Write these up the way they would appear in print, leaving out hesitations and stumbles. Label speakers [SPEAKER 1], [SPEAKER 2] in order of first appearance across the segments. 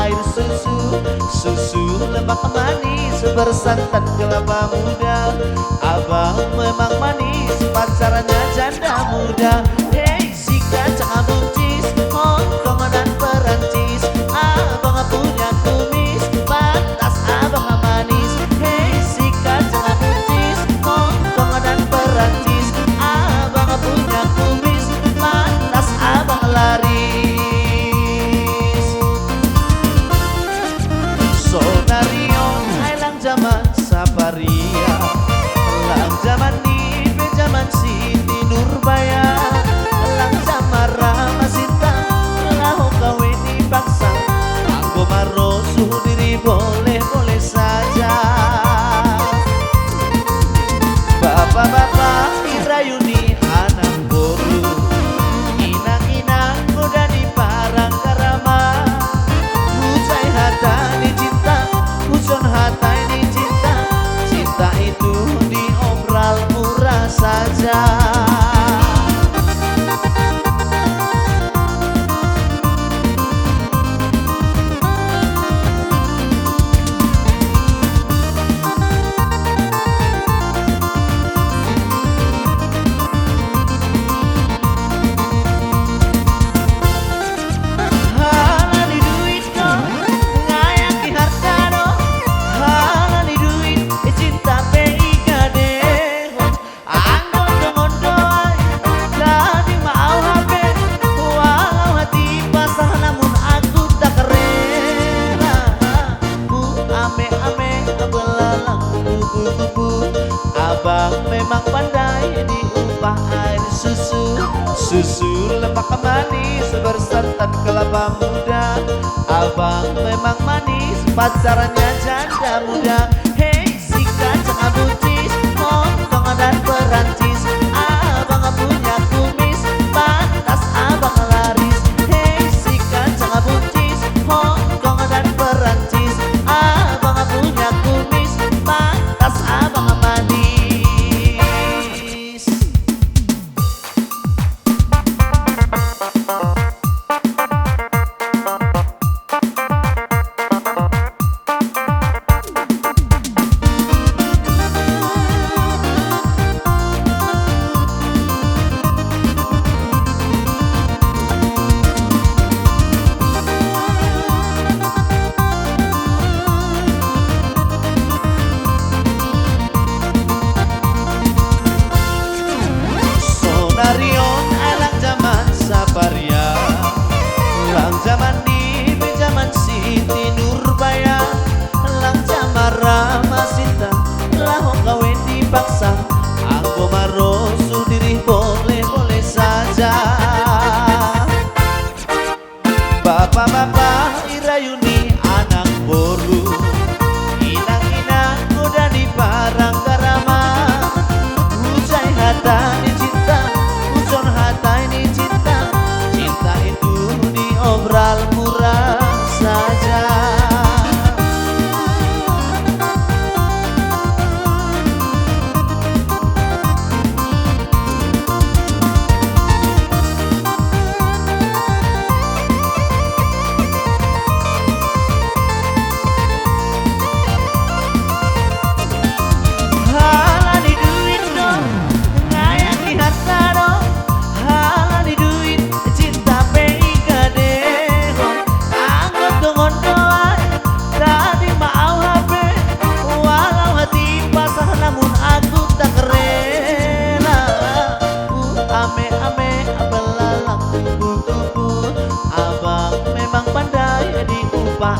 [SPEAKER 1] air susu. Susu lemak manis bersantan kelapa muda. Abang memang manis, pacarnya janda muda. Hey si kacang buncis, Hongkong dan Perancis. Abang punya kumis, pantas abang manis. Hey si kacang buncis, Hongkong dan Perancis. Abang punya kumis, pantas abang laris. Sonarion, lang zaman Saparia, lang zaman ni zaman Siti Nurbaya, lang zaman Ramasita, lahu kawin di bangsa. Aku marosu diri boleh-boleh saja. Bapak-bapak irayuni anak boru, inang-inang muda di parang karama. Hujai hata di cinta, hujon hata di cinta. Cinta itu diobral murah saja. Abang memang pandai diupah air susu. Susu lemak manis bersantan kelapa muda. Abang memang manis, pacarnya janda muda. Hey si kacang buncis, Hongkong dan Perancis. Abang punya kumis, pantas abang laris. Hey si kacang buncis, Hongkong dan Perancis. Abang punya kumis, pantas abang manis. Sonarion lang zaman Saparia, lang zaman ni zaman Siti Nurbaya, lang zaman Ramasita, lahu kawin dipaksa. Aku marosu diri boleh-boleh saja. Bapak-bapak irayuni anak boru, inang-inang muda di parang karama. Hujai hata di cinta, hujon hata di cinta. Cinta itu diobral murah saja.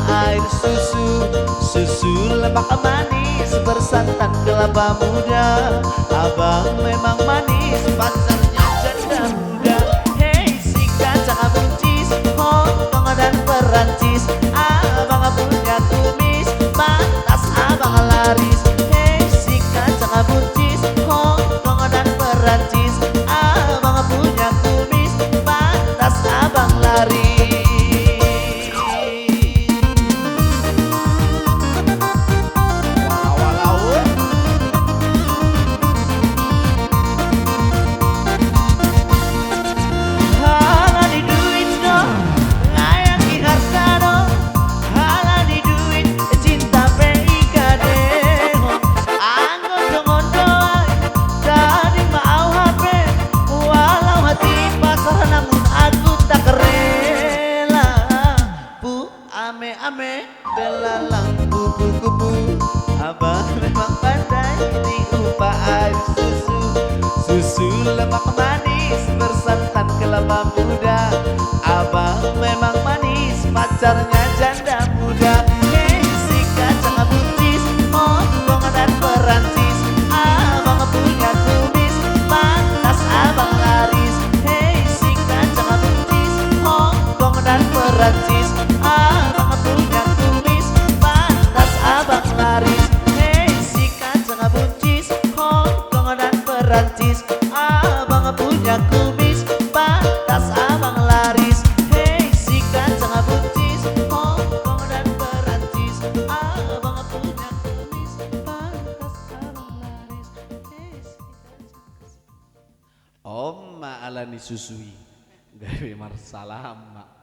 [SPEAKER 1] Air susu, susu lemak manis bersantan kelapa muda. Abang memang manis, pacarnya janda muda. Hey si kacang buncis, Hongkong dan Perancis. Abang punya kumis, pantas abang laris. Hey si kacang buncis, Hongkong dan Perancis. Abang punya kumis, pantas abang laris. ame-ame belalang kupu-kupu. Abang memang pandai diupah air susu. Susu lemak manis bersantan kelapa muda. Abang memang manis pacarnya janda muda. Hei si kacang buncis, Hongkong dan Perancis. Abang punya kumis, pantas abang laris. Hei si kacang buncis, Hongkong dan Perancis. Abang punya kumis, pantas abang laris. Hei si kacang buncis, Hongkong dan Perancis. Abang punya kumis, pantas abang laris. Hei si kacang buncis, Hongkong dan Perancis. Abang punya kumis, pantas abang laris. Hei si kacang. Oma alani susui gawe marsalah mak.